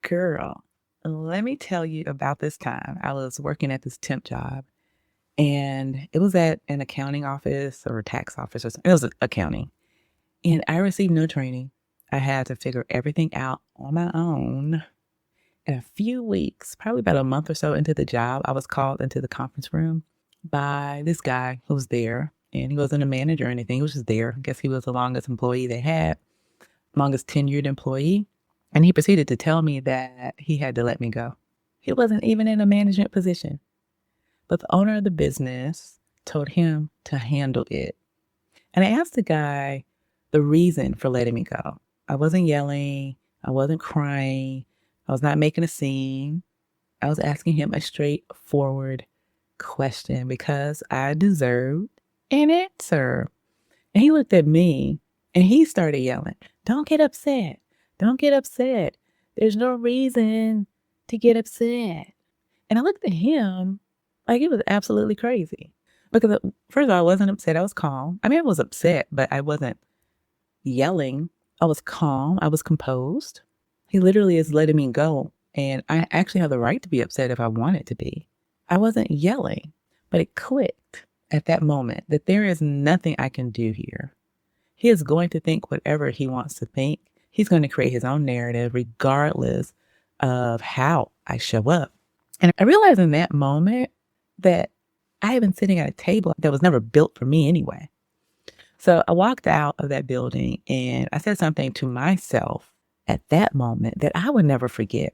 Girl, let me tell you about this time. I was working at this temp job and it was at an accounting office or tax office or something. It was accounting. And I received no training. I had to figure everything out on my own. In a few weeks, probably about a month or so into the job, I was called into the conference room by this guy who was there. And he wasn't a manager or anything. He was just there. I guess he was the longest employee they had, longest tenured employee. And he proceeded to tell me that he had to let me go. He wasn't even in a management position, but the owner of the business told him to handle it. And I asked the guy the reason for letting me go. I wasn't yelling. I wasn't crying. I was not making a scene. I was asking him a straightforward question because I deserved an answer. And he looked at me and he started yelling, "Don't get upset. Don't get upset. There's no reason to get upset." And I looked at him like it was absolutely crazy. Because first of all, I wasn't upset. I was calm. I mean, I was upset, but I wasn't yelling. I was calm. I was composed. He literally is letting me go. And I actually have the right to be upset if I wanted to be. I wasn't yelling, but it clicked at that moment that there is nothing I can do here. He is going to think whatever he wants to think. He's going to create his own narrative regardless of how I show up. And I realized in that moment that I had been sitting at a table that was never built for me anyway. So I walked out of that building and I said something to myself at that moment that I would never forget.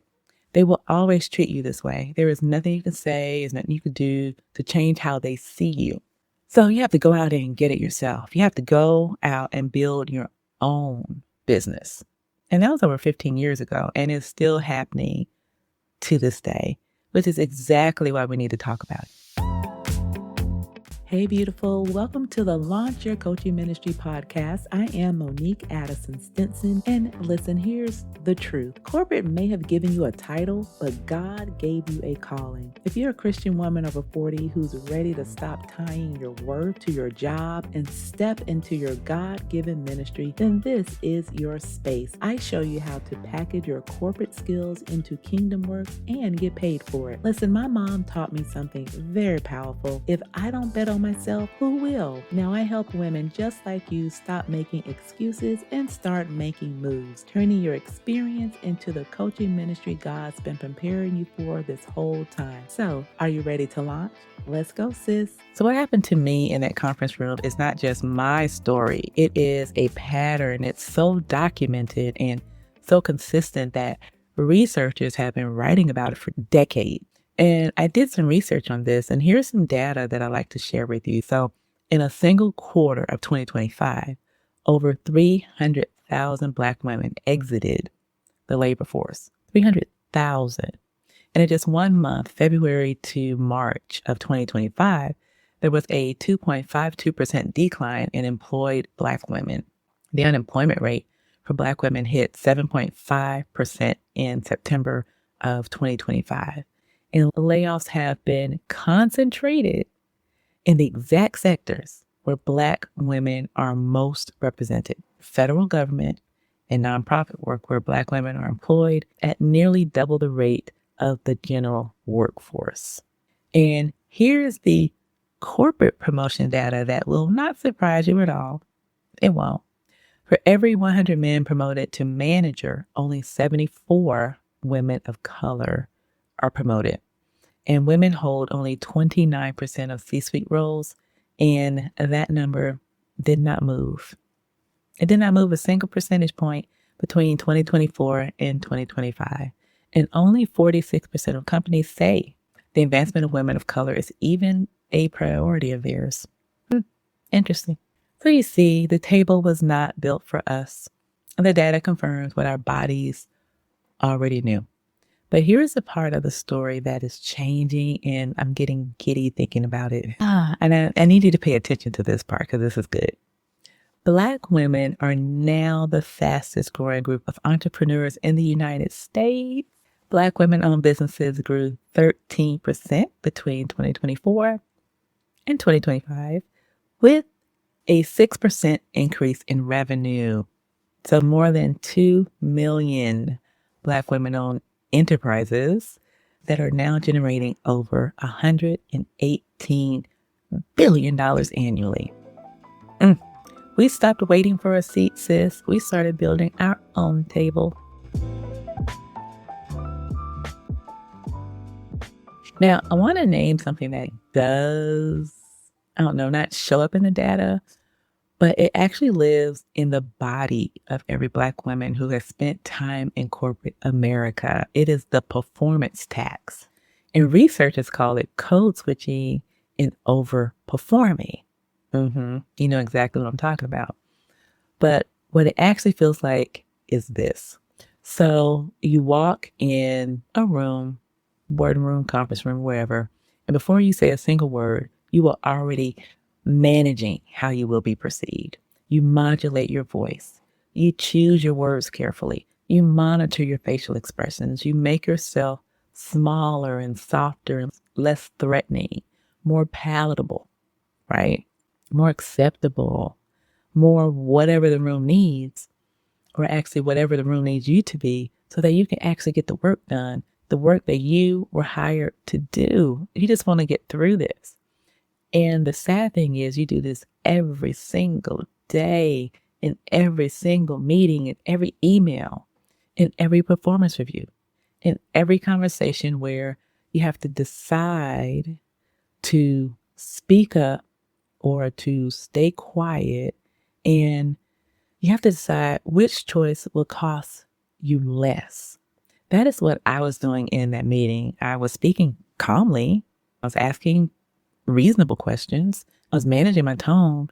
They will always treat you this way. There is nothing you can say, there's nothing you can do to change how they see you. So you have to go out and get it yourself. You have to go out and build your own business. And that was over 15 years ago, and it's still happening to this day, which is exactly why we need to talk about it. Hey, beautiful. Welcome to the Launch Your Coaching Ministry podcast. I am Monique Addison-Stinson. And listen, here's the truth. Corporate may have given you a title, but God gave you a calling. If you're a Christian woman over 40 who's ready to stop tying your worth to your job and step into your God-given ministry, then this is your space. I show you how to package your corporate skills into kingdom work and get paid for it. Listen, my mom taught me something very powerful. If I don't bet on myself, who will? Now I help women just like you stop making excuses and start making moves, turning your experience into the coaching ministry God's been preparing you for this whole time. So, are you ready to launch? Let's go, sis. So what happened to me in that conference room is not just my story. It is a pattern. It's so documented and so consistent that researchers have been writing about it for decades. And I did some research on this, and here's some data that I'd like to share with you. So in a single quarter of 2025, over 300,000 Black women exited the labor force. 300,000. And in just 1 month, February to March of 2025, there was a 2.52% decline in employed Black women. The unemployment rate for Black women hit 7.5% in September of 2025. And layoffs have been concentrated in the exact sectors where Black women are most represented: federal government and nonprofit work, where Black women are employed at nearly double the rate of the general workforce. And here's the corporate promotion data that will not surprise you at all. It won't. For every 100 men promoted to manager, only 74 women of color are promoted. And women hold only 29% of C-suite roles, and that number did not move. It did not move a single percentage point between 2024 and 2025. And only 46% of companies say the advancement of women of color is even a priority of theirs. Interesting. So you see, the table was not built for us. And the data confirms what our bodies already knew. But here's the part of the story that is changing, and I'm getting giddy thinking about it. And I need you to pay attention to this part because this is good. Black women are now the fastest growing group of entrepreneurs in the United States. Black women-owned businesses grew 13% between 2024 and 2025, with a 6% increase in revenue. So more than 2 million Black women-owned enterprises that are now generating over $118 billion annually. We stopped waiting for a seat, sis. We started building our own table. Now, I want to name something that does, not show up in the data, but it actually lives in the body of every Black woman who has spent time in corporate America. It is the performance tax. And researchers call it code switching and overperforming. You know exactly what I'm talking about. But what it actually feels like is this. So you walk in a room, boardroom, conference room, wherever, and before you say a single word, you are already managing how you will be perceived. You modulate your voice. You choose your words carefully. You monitor your facial expressions. You make yourself smaller and softer and less threatening, more palatable, right? More acceptable, more whatever the room needs, or actually whatever the room needs you to be, so that you can actually get the work done, the work that you were hired to do. You just want to get through this. And the sad thing is you do this every single day, in every single meeting, in every email, in every performance review, in every conversation where you have to decide to speak up or to stay quiet, and you have to decide which choice will cost you less. That is what I was doing in that meeting. I was speaking calmly. I was asking reasonable questions. I was managing my tone.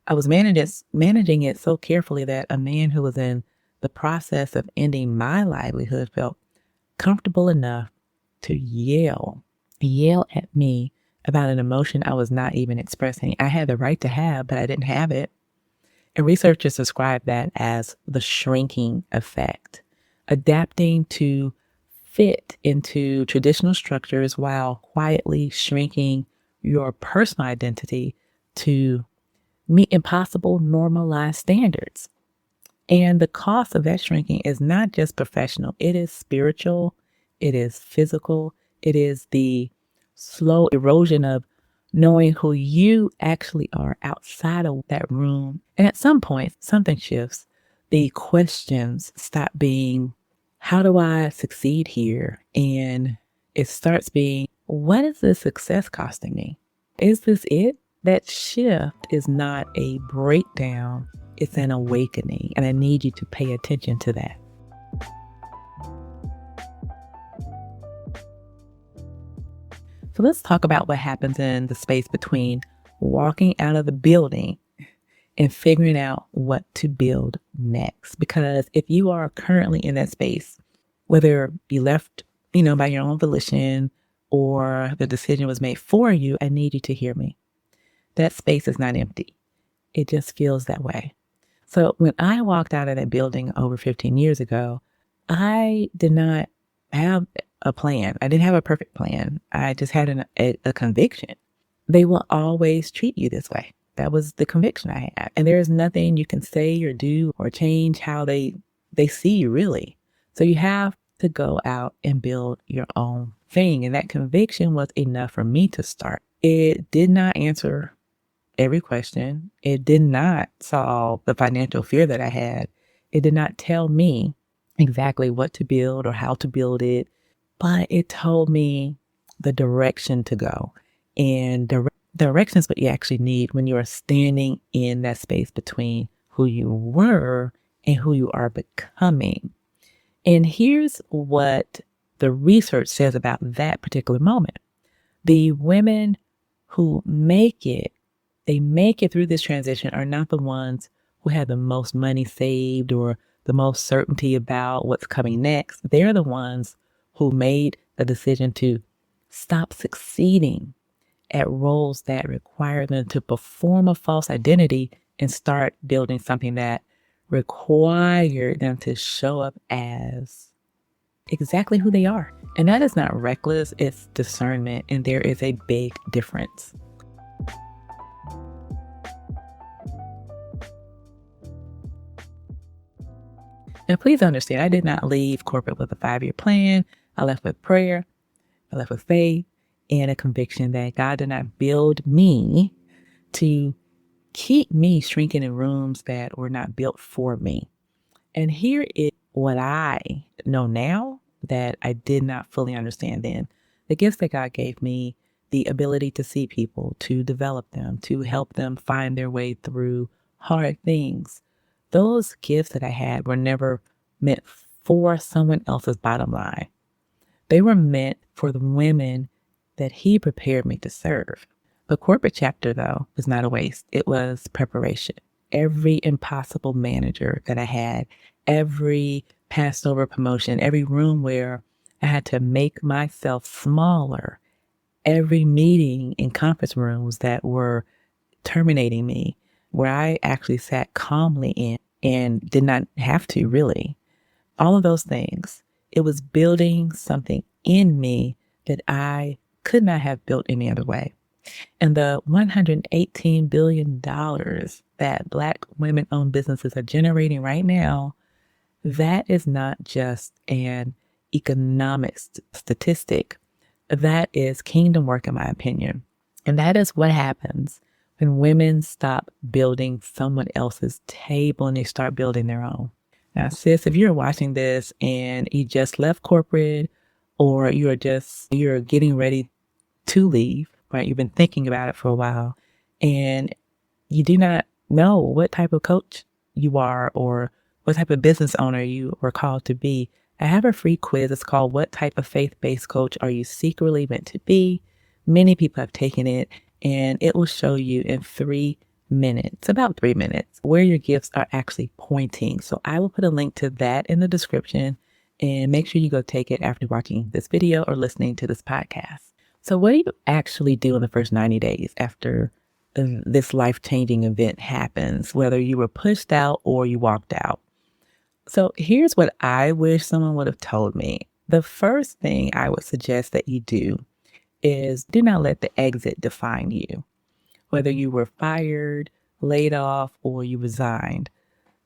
I was managing it so carefully that a man who was in the process of ending my livelihood felt comfortable enough to yell at me about an emotion I was not even expressing. I had the right to have, but I didn't have it. And researchers describe that as the shrinking effect, adapting to fit into traditional structures while quietly shrinking your personal identity to meet impossible normalized standards. And the cost of that shrinking is not just professional, it is spiritual, it is physical, it is the slow erosion of knowing who you actually are outside of that room. And at some point, something shifts. The questions stop being, how do I succeed here? And it starts being, what is this success costing me? Is this it? That shift is not a breakdown, it's an awakening. And I need you to pay attention to that. So let's talk about what happens in the space between walking out of the building and figuring out what to build next. Because if you are currently in that space, whether you left, by your own volition or the decision was made for you, I need you to hear me. That space is not empty. It just feels that way. So when I walked out of that building over 15 years ago, I did not have a plan. I didn't have a perfect plan. I just had a conviction. They will always treat you this way. That was the conviction I had. And there is nothing you can say or do or change how they see you, really. So you have to go out and build your own thing. And that conviction was enough for me to start. It did not answer every question. It did not solve the financial fear that I had. It did not tell me exactly what to build or how to build it, but it told me the direction to go. And direction is what you actually need when you are standing in that space between who you were and who you are becoming. And here's what the research says about that particular moment. The women who make it through this transition are not the ones who have the most money saved or the most certainty about what's coming next. They're the ones who made the decision to stop succeeding at roles that require them to perform a false identity and start building something that required them to show up as exactly who they are. And that is not reckless, it's discernment, and there is a big difference. Now, please understand, I did not leave corporate with a 5-year plan. I left with prayer. I left with faith and a conviction that God did not build me to keep me shrinking in rooms that were not built for me. And here is what I know now that I did not fully understand then. The gifts that God gave me, the ability to see people, to develop them, to help them find their way through hard things. Those gifts that I had were never meant for someone else's bottom line. They were meant for the women that He prepared me to serve. The corporate chapter, though, was not a waste. It was preparation. Every impossible manager that I had, every passed over promotion, every room where I had to make myself smaller, every meeting in conference rooms that were terminating me, where I actually sat calmly in and did not have to really. All of those things, it was building something in me that I could not have built any other way. And the $118 billion that Black women-owned businesses are generating right now, that is not just an economic statistic. That is kingdom work, in my opinion. And that is what happens when women stop building someone else's table and they start building their own. Now, sis, if you're watching this and you just left corporate or you're getting ready to leave, right? You've been thinking about it for a while and you do not know what type of coach you are or what type of business owner you were called to be. I have a free quiz. It's called What Type of Faith-Based Coach Are You Secretly Meant to Be? Many people have taken it and it will show you in 3 minutes, about 3 minutes, where your gifts are actually pointing. So I will put a link to that in the description and make sure you go take it after watching this video or listening to this podcast. So what do you actually do in the first 90 days after this life-changing event happens, whether you were pushed out or you walked out? So here's what I wish someone would have told me. The first thing I would suggest that you do is do not let the exit define you. Whether you were fired, laid off, or you resigned,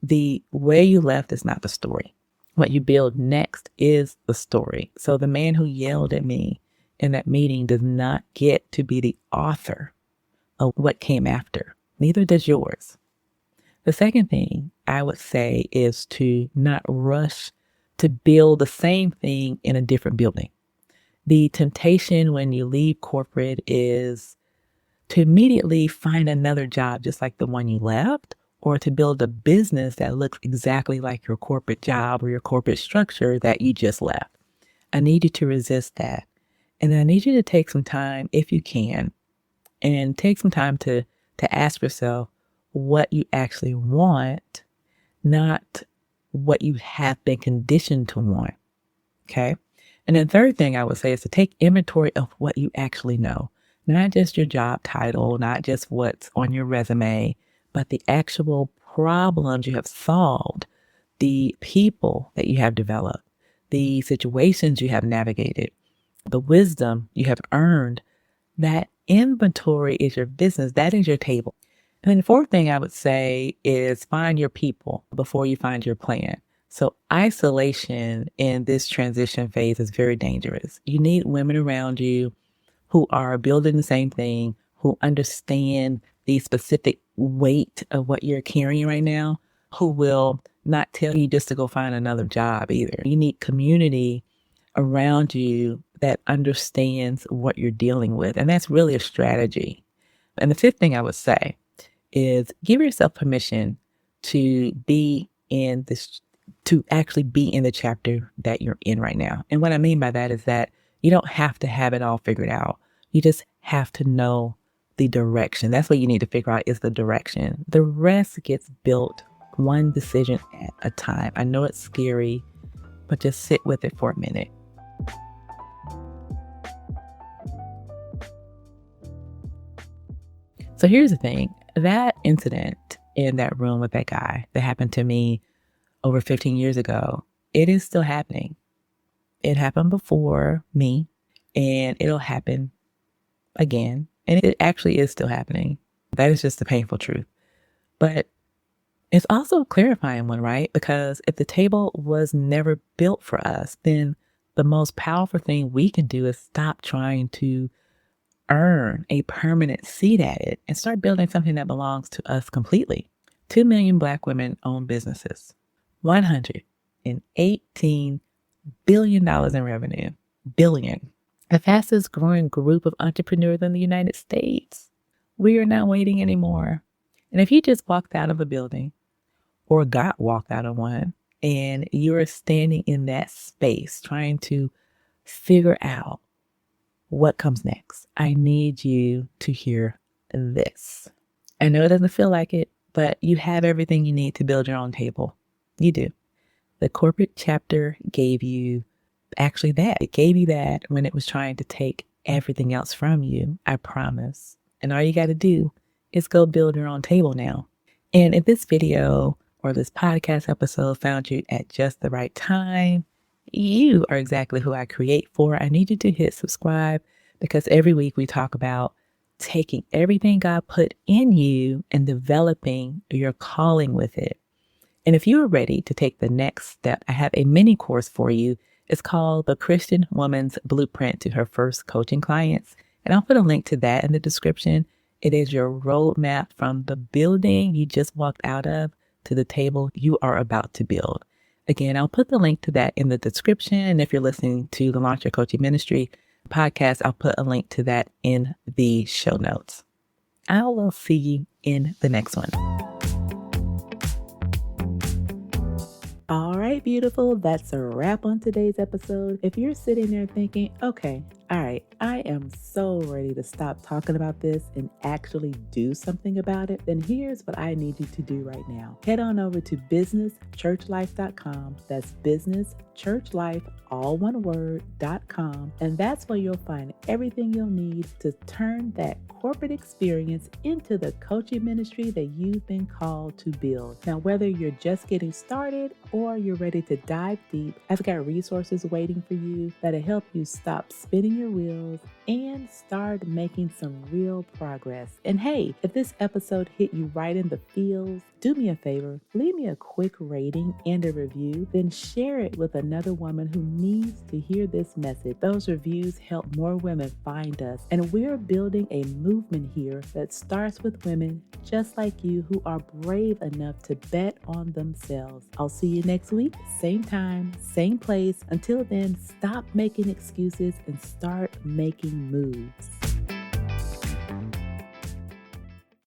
the way you left is not the story. What you build next is the story. So the man who yelled at me in that meeting does not get to be the author of what came after. Neither does yours. The second thing I would say is to not rush to build the same thing in a different building. The temptation when you leave corporate is to immediately find another job just like the one you left, or to build a business that looks exactly like your corporate job or your corporate structure that you just left. I need you to resist that. And I need you to take some time, if you can, and take some time to ask yourself what you actually want, not what you have been conditioned to want. Okay? And the third thing I would say is to take inventory of what you actually know. Not just your job title, not just what's on your resume, but the actual problems you have solved, the people that you have developed, the situations you have navigated, the wisdom you have earned. That inventory is your business. That is your table. And then the fourth thing I would say is find your people before you find your plan. So isolation in this transition phase is very dangerous. You need women around you who are building the same thing, who understand the specific weight of what you're carrying right now, who will not tell you just to go find another job either. You need community around you that understands what you're dealing with. And that's really a strategy. And the fifth thing I would say is give yourself permission to be in this, to actually be in the chapter that you're in right now. And what I mean by that is that you don't have to have it all figured out. You just have to know the direction. That's what you need to figure out is the direction. The rest gets built one decision at a time. I know it's scary, but just sit with it for a minute. So here's the thing. That incident in that room with that guy that happened to me over 15 years ago, it is still happening. It happened before me, and it'll happen again. And it actually is still happening. That is just the painful truth. But it's also a clarifying one, right? Because if the table was never built for us, then the most powerful thing we can do is stop trying to earn a permanent seat at it and start building something that belongs to us completely. 2 million Black women own businesses. $118 billion in revenue. Billion. The fastest growing group of entrepreneurs in the United States. We are not waiting anymore. And if you just walked out of a building or got walked out of one and you're standing in that space trying to figure out what comes next, I need you to hear this. I know it doesn't feel like it, but you have everything you need to build your own table. You do. The corporate chapter gave you actually that. It gave you that when it was trying to take everything else from you, I promise. And all you got to do is go build your own table now. And if this video or this podcast episode found you at just the right time, you are exactly who I create for. I need you to hit subscribe because every week we talk about taking everything God put in you and developing your calling with it. And if you are ready to take the next step, I have a mini course for you. It's called The Christian Woman's Blueprint to Her First Coaching Clients. And I'll put a link to that in the description. It is your roadmap from the building you just walked out of to the table you are about to build. Again, I'll put the link to that in the description. And if you're listening to the Launch Your Coaching Ministry podcast, I'll put a link to that in the show notes. I will see you in the next one. All right, beautiful. That's a wrap on today's episode. If you're sitting there thinking, okay, all right, I am so ready to stop talking about this and actually do something about it, then here's what I need you to do right now. Head on over to businesschurchlife.com. That's businesschurchlife, all one word.com. And that's where you'll find everything you'll need to turn that corporate experience into the coaching ministry that you've been called to build. Now, whether you're just getting started or you're ready to dive deep, I've got resources waiting for you that'll help you stop spinning your wheels and start making some real progress. And hey, if this episode hit you right in the feels, do me a favor, leave me a quick rating and a review, then share it with another woman who needs to hear this message. Those reviews help more women find us, and we're building a movement here that starts with women just like you who are brave enough to bet on themselves. I'll see you next week, same time, same place. Until then, stop making excuses and start making moves.